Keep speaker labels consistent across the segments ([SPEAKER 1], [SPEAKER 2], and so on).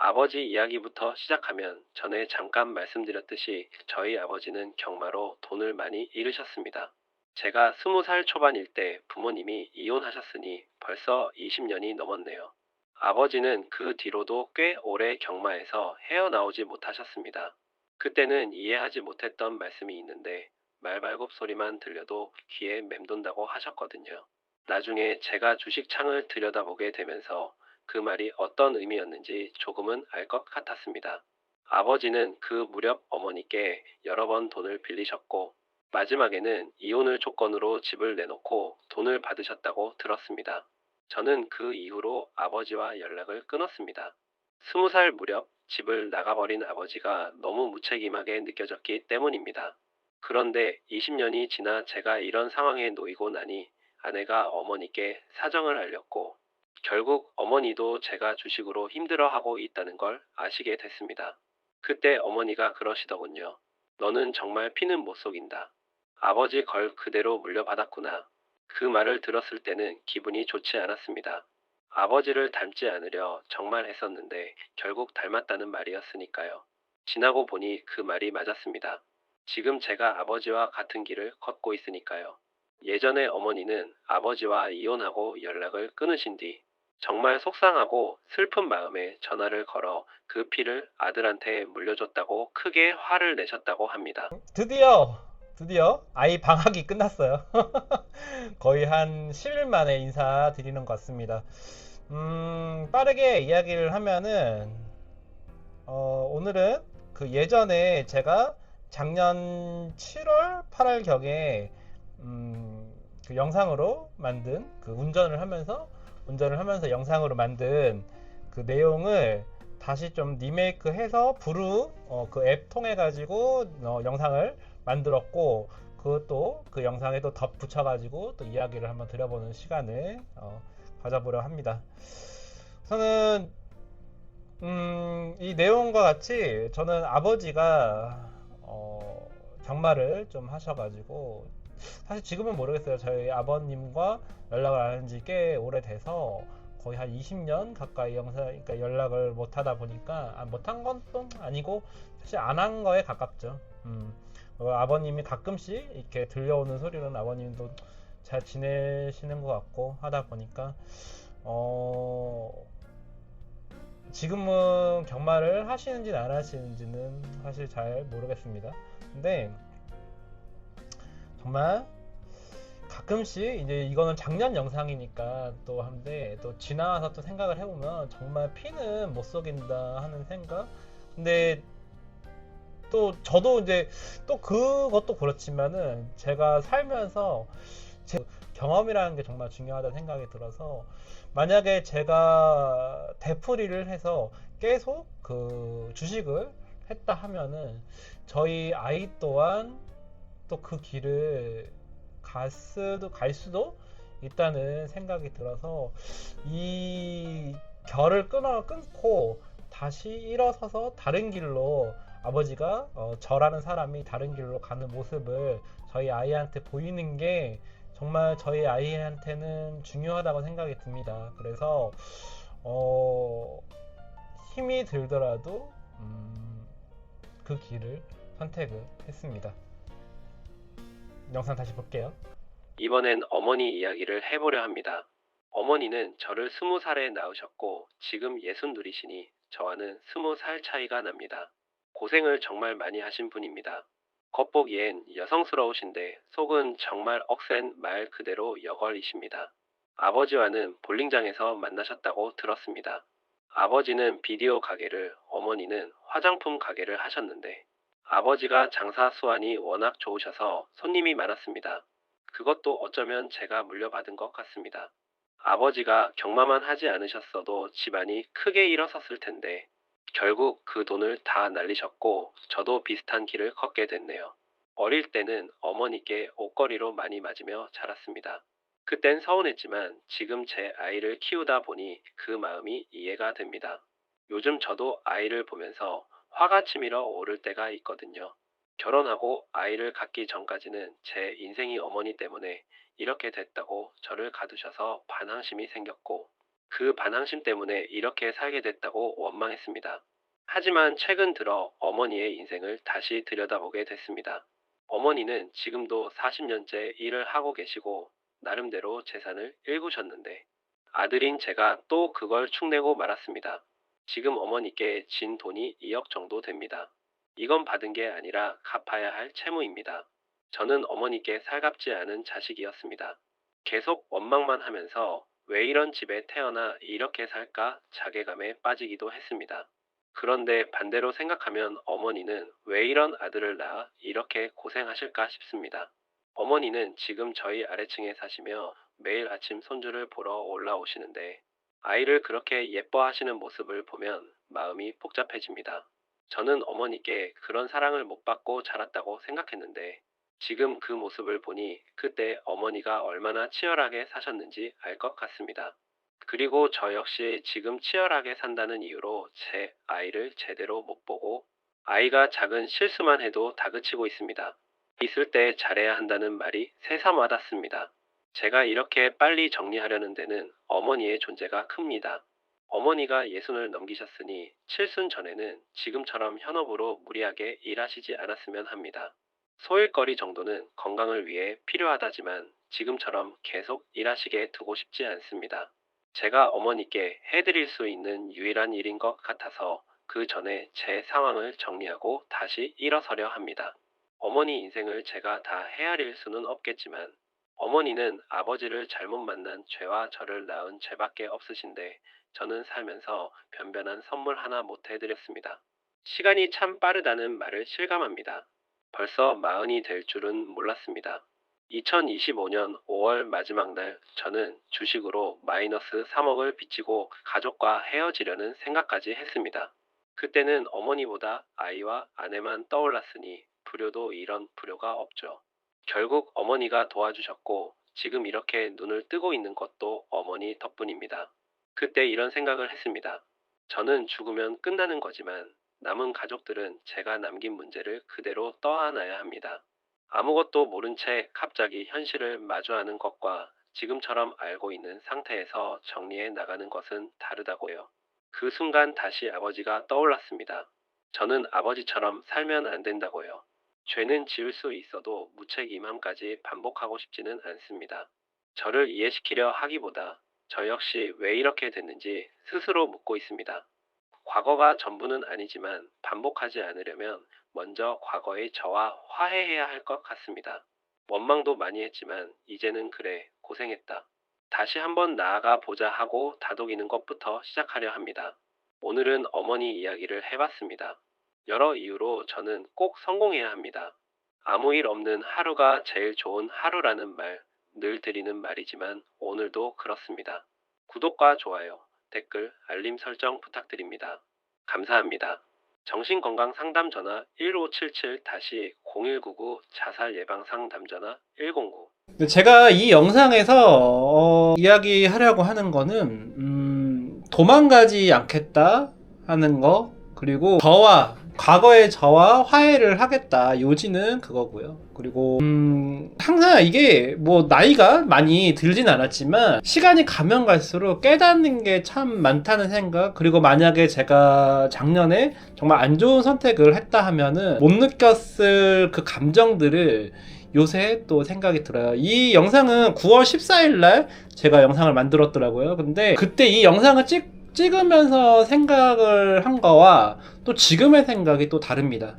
[SPEAKER 1] 아버지 이야기부터 시작하면 전에 잠깐 말씀드렸듯이 저희 아버지는 경마로 돈을 많이 잃으셨습니다. 제가 20살 초반일 때 부모님이 이혼하셨으니 벌써 20년이 넘었네요. 아버지는 그 뒤로도 꽤 오래 경마에서 헤어나오지 못하셨습니다. 그때는 이해하지 못했던 말씀이 있는데 말발굽 소리만 들려도 귀에 맴돈다고 하셨거든요. 나중에 제가 주식창을 들여다보게 되면서 그 말이 어떤 의미였는지 조금은 알 것 같았습니다. 아버지는 그 무렵 어머니께 여러 번 돈을 빌리셨고, 마지막에는 이혼을 조건으로 집을 내놓고 돈을 받으셨다고 들었습니다. 저는 그 이후로 아버지와 연락을 끊었습니다. 20살 무렵 집을 나가버린 아버지가 너무 무책임하게 느껴졌기 때문입니다. 그런데 20년이 지나 제가 이런 상황에 놓이고 나니 아내가 어머니께 사정을 알렸고, 결국 어머니도 제가 주식으로 힘들어하고 있다는 걸 아시게 됐습니다. 그때 어머니가 그러시더군요. 너는 정말 피는 못 속인다. 아버지 걸 그대로 물려받았구나. 그 말을 들었을 때는 기분이 좋지 않았습니다. 아버지를 닮지 않으려 정말 했었는데 결국 닮았다는 말이었으니까요. 지나고 보니 그 말이 맞았습니다. 지금 제가 아버지와 같은 길을 걷고 있으니까요. 예전에 어머니는 아버지와 이혼하고 연락을 끊으신 뒤 정말 속상하고 슬픈 마음에 전화를 걸어 그 피를 아들한테 물려줬다고 크게 화를 내셨다고 합니다.
[SPEAKER 2] 드디어 아이 방학이 끝났어요. 거의 한 10일 만에 인사드리는 것 같습니다. 빠르게 이야기를 하면은, 오늘은 그 예전에 제가 작년 7월, 8월 경에, 그 영상으로 만든, 그 운전을 하면서 영상으로 만든 그 내용을 다시 좀 리메이크 해서 부루, 그 앱 통해 가지고 영상을 만들었고, 그것도 그 영상에 또 덧붙여 가지고 또 이야기를 한번 드려보는 시간을 가져보려 합니다. 저는 이 내용과 같이 저는 아버지가 경마를 좀 하셔가지고, 사실 지금은 모르겠어요. 저희 아버님과 연락을 안 한 지 꽤 오래돼서 거의 한 20년 가까이 그러니까 연락을 못 하다 보니까, 못한 건 또 아니고 사실 안 한 거에 가깝죠. 아버님이 가끔씩 이렇게 들려오는 소리는 아버님도 잘 지내시는 것 같고 하다 보니까, 어, 지금은 경마를 하시는지는 안 하시는지는 사실 잘 모르겠습니다. 근데 정말 가끔씩, 이제 이거는 작년 영상이니까 또 한데, 또 지나와서 또 생각을 해보면 정말 피는 못 속인다 하는 생각. 근데 또 저도 이제 또 그것도 그렇지만은 제가 살면서 제 경험이라는 게 정말 중요하다는 생각이 들어서, 만약에 제가 되풀이를 해서 계속 그 주식을 했다 하면은 저희 아이 또한 또 그 길을 갈 수도 있다는 생각이 들어서, 이 결을 끊고 다시 일어서서 다른 길로, 아버지가 저라는 사람이 다른 길로 가는 모습을 저희 아이한테 보이는 게 정말 저희 아이한테는 중요하다고 생각이 듭니다. 그래서 어, 힘이 들더라도 그 길을 선택을 했습니다. 영상 다시 볼게요.
[SPEAKER 1] 이번엔 어머니 이야기를 해보려 합니다. 어머니는 저를 20살에 낳으셨고 지금 62이시니 저와는 20살 차이가 납니다. 고생을 정말 많이 하신 분입니다. 겉보기엔 여성스러우신데 속은 정말 억센 말 그대로 여걸이십니다. 아버지와는 볼링장에서 만나셨다고 들었습니다. 아버지는 비디오 가게를, 어머니는 화장품 가게를 하셨는데 아버지가 장사 수완이 워낙 좋으셔서 손님이 많았습니다. 그것도 어쩌면 제가 물려받은 것 같습니다. 아버지가 경마만 하지 않으셨어도 집안이 크게 일어섰을 텐데 결국 그 돈을 다 날리셨고 저도 비슷한 길을 걷게 됐네요. 어릴 때는 어머니께 옷걸이로 많이 맞으며 자랐습니다. 그땐 서운했지만 지금 제 아이를 키우다 보니 그 마음이 이해가 됩니다. 요즘 저도 아이를 보면서 화가 치밀어 오를 때가 있거든요. 결혼하고 아이를 갖기 전까지는 제 인생이 어머니 때문에 이렇게 됐다고 저를 가두셔서 반항심이 생겼고, 그 반항심 때문에 이렇게 살게 됐다고 원망했습니다. 하지만 최근 들어 어머니의 인생을 다시 들여다보게 됐습니다. 어머니는 지금도 40년째 일을 하고 계시고 나름대로 재산을 일구셨는데 아들인 제가 또 그걸 축내고 말았습니다. 지금 어머니께 진 돈이 2억 정도 됩니다. 이건 받은 게 아니라 갚아야 할 채무입니다. 저는 어머니께 살갑지 않은 자식이었습니다. 계속 원망만 하면서 왜 이런 집에 태어나 이렇게 살까 자괴감에 빠지기도 했습니다. 그런데 반대로 생각하면 어머니는 왜 이런 아들을 낳아 이렇게 고생하실까 싶습니다. 어머니는 지금 저희 아래층에 사시며 매일 아침 손주를 보러 올라오시는데 아이를 그렇게 예뻐하시는 모습을 보면 마음이 복잡해집니다. 저는 어머니께 그런 사랑을 못 받고 자랐다고 생각했는데 지금 그 모습을 보니 그때 어머니가 얼마나 치열하게 사셨는지 알 것 같습니다. 그리고 저 역시 지금 치열하게 산다는 이유로 제 아이를 제대로 못 보고 아이가 작은 실수만 해도 다그치고 있습니다. 있을 때 잘해야 한다는 말이 새삼 와닿습니다. 제가 이렇게 빨리 정리하려는 데는 어머니의 존재가 큽니다. 어머니가 60을 넘기셨으니 70 전에는 지금처럼 현업으로 무리하게 일하시지 않았으면 합니다. 소일거리 정도는 건강을 위해 필요하다지만 지금처럼 계속 일하시게 두고 싶지 않습니다. 제가 어머니께 해드릴 수 있는 유일한 일인 것 같아서 그 전에 제 상황을 정리하고 다시 일어서려 합니다. 어머니 인생을 제가 다 헤아릴 수는 없겠지만 어머니는 아버지를 잘못 만난 죄와 저를 낳은 죄밖에 없으신데 저는 살면서 변변한 선물 하나 못 해드렸습니다. 시간이 참 빠르다는 말을 실감합니다. 벌써 40이 될 줄은 몰랐습니다. 2025년 5월 마지막 날 저는 주식으로 마이너스 3억을 빚지고 가족과 헤어지려는 생각까지 했습니다. 그때는 어머니보다 아이와 아내만 떠올랐으니 불효도 이런 불효가 없죠. 결국 어머니가 도와주셨고 지금 이렇게 눈을 뜨고 있는 것도 어머니 덕분입니다. 그때 이런 생각을 했습니다. 저는 죽으면 끝나는 거지만 남은 가족들은 제가 남긴 문제를 그대로 떠안아야 합니다. 아무것도 모른 채 갑자기 현실을 마주하는 것과 지금처럼 알고 있는 상태에서 정리해 나가는 것은 다르다고요. 그 순간 다시 아버지가 떠올랐습니다. 저는 아버지처럼 살면 안 된다고요. 죄는 지을 수 있어도 무책임함까지 반복하고 싶지는 않습니다. 저를 이해시키려 하기보다 저 역시 왜 이렇게 됐는지 스스로 묻고 있습니다. 과거가 전부는 아니지만 반복하지 않으려면 먼저 과거의 저와 화해해야 할 것 같습니다. 원망도 많이 했지만 이제는 그래, 고생했다. 다시 한번 나아가 보자 하고 다독이는 것부터 시작하려 합니다. 오늘은 어머니 이야기를 해봤습니다. 여러 이유로 저는 꼭 성공해야 합니다. 아무 일 없는 하루가 제일 좋은 하루라는 말, 늘 드리는 말이지만 오늘도 그렇습니다. 구독과 좋아요, 댓글, 알림 설정 부탁드립니다. 감사합니다. 정신건강 상담 전화 1577-0199 자살 예방 상담 전화 109.
[SPEAKER 2] 제가 이 영상에서 이야기하려고 하는 거는 도망가지 않겠다 하는 거, 그리고 과거의 저와 화해를 하겠다, 요지는 그거고요. 그리고 항상 이게 뭐 나이가 많이 들진 않았지만 시간이 가면 갈수록 깨닫는 게 참 많다는 생각, 그리고 만약에 제가 작년에 정말 안 좋은 선택을 했다 하면은 못 느꼈을 그 감정들을 요새 또 생각이 들어요. 이 영상은 9월 14일 날 제가 영상을 만들었더라고요. 근데 그때 이 영상을 찍으면서 생각을 한 거와 또 지금의 생각이 또 다릅니다.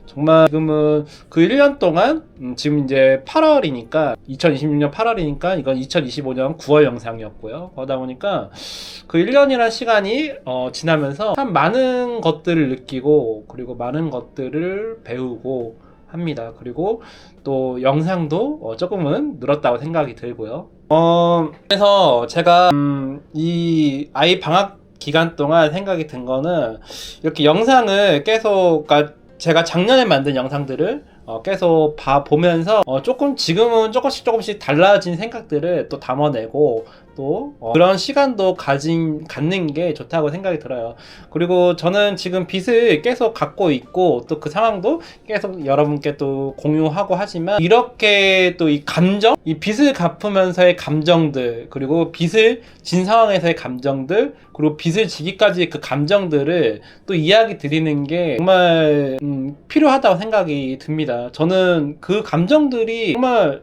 [SPEAKER 2] 정말 지금은 그 1년 동안 지금 이제 8월이니까 2026년 8월이니까 이건 2025년 9월 영상이었고요. 그러다 보니까 그 1년이라는 시간이 지나면서 참 많은 것들을 느끼고 그리고 많은 것들을 배우고 합니다. 그리고 또 영상도 조금은 늘었다고 생각이 들고요. 그래서 제가 이 아이 방학 기간 동안 생각이 든 거는 이렇게 영상을 계속, 그러니까 제가 작년에 만든 영상들을 계속 보면서 지금은 조금씩 달라진 생각들을 또 담아내고 또 그런 시간도 갖는 게 좋다고 생각이 들어요. 그리고 저는 지금 빚을 계속 갖고 있고 또 그 상황도 계속 여러분께 또 공유하고 하지만 이렇게 또 이 감정, 이 빚을 갚으면서의 감정들, 그리고 빚을 진 상황에서의 감정들, 그리고 빚을 지기까지의 그 감정들을 또 이야기 드리는 게 정말 필요하다고 생각이 듭니다. 저는 그 감정들이 정말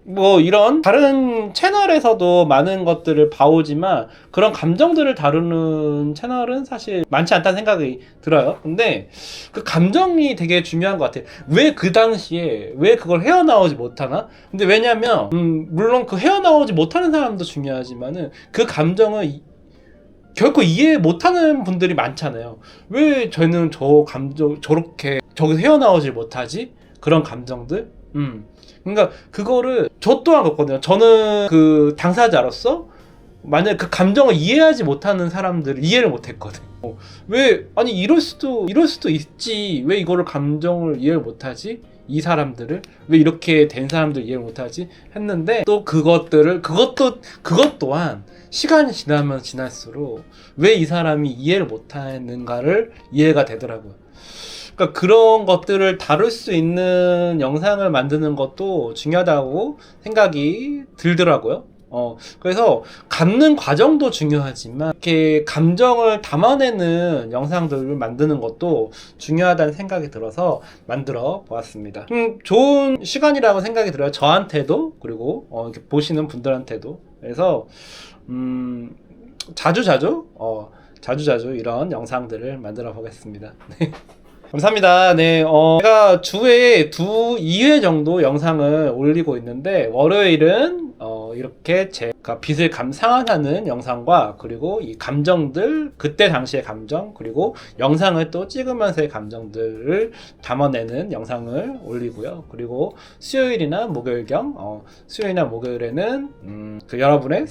[SPEAKER 2] 뭐 이런 다른 채널에서도 많은 것들을 봐오지만 그런 감정들을 다루는 채널은 사실 많지 않다는 생각이 들어요. 근데 그 감정이 되게 중요한 것 같아요. 왜 그 당시에 왜 그걸 헤어나오지 못하나? 근데 왜냐면 물론 그 헤어나오지 못하는 사람도 중요하지만은 그 감정을 결코 이해 못하는 분들이 많잖아요. 왜 저는 저 감정 저렇게 저기서 헤어나오지 못하지? 그런 감정들? 그러니까 그거를 저 또한 그렇거든요. 저는 그 당사자로서 만약에 그 감정을 이해하지 못하는 사람들을 이해를 못했거든요. 왜 아니 이럴 수도 있지. 왜 이거를 감정을 이해를 못하지? 이 사람들을 왜 이렇게 된 사람들 이해를 못하지? 했는데 또 그것 또한 시간이 지나면 지날수록 왜 이 사람이 이해를 못하는가를 이해가 되더라고요. 그러니까 그런 것들을 다룰 수 있는 영상을 만드는 것도 중요하다고 생각이 들더라고요. 그래서 갖는 과정도 중요하지만 이렇게 감정을 담아내는 영상들을 만드는 것도 중요하다는 생각이 들어서 만들어 보았습니다. 좋은 시간이라고 생각이 들어요. 저한테도 그리고 이렇게 보시는 분들한테도. 그래서 자주자주 이런 영상들을 만들어 보겠습니다. 감사합니다. 네, 제가 주에 2회 정도 영상을 올리고 있는데, 월요일은, 이렇게 제가 빚을 상환하는 영상과, 그리고 이 감정들, 그때 당시의 감정, 그리고 영상을 또 찍으면서의 감정들을 담아내는 영상을 올리고요. 그리고 수요일이나 목요일에는, 그 여러분의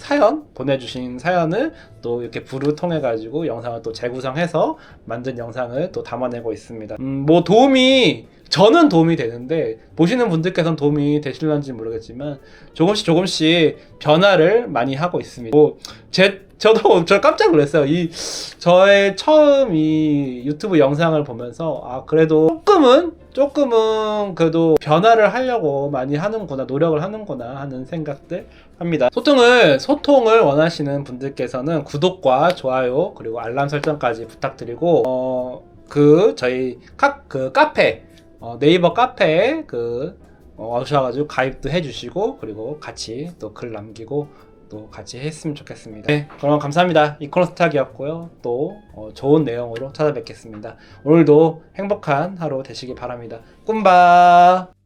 [SPEAKER 2] 보내주신 사연을 또 이렇게 부를 통해가지고 영상을 또 재구성해서 만든 영상을 또 담아내고 있습니다. 뭐 저는 도움이 되는데 보시는 분들께서는 도움이 되실런지 모르겠지만 조금씩 변화를 많이 하고 있습니다. 저도 깜짝 놀랐어요. 저의 처음 이 유튜브 영상을 보면서 그래도 조금은 그래도 변화를 하려고 많이 하는구나, 노력을 하는구나 하는 생각들 합니다. 소통을 원하시는 분들께서는 구독과 좋아요 그리고 알람 설정까지 부탁드리고 저희 카페 네이버 카페에 오셔가지고 가입도 해주시고 그리고 같이 또 글 남기고 또 같이 했으면 좋겠습니다. 네, 그럼 감사합니다. 이코노스탁이었고요. 또 좋은 내용으로 찾아뵙겠습니다. 오늘도 행복한 하루 되시기 바랍니다. 꿈바.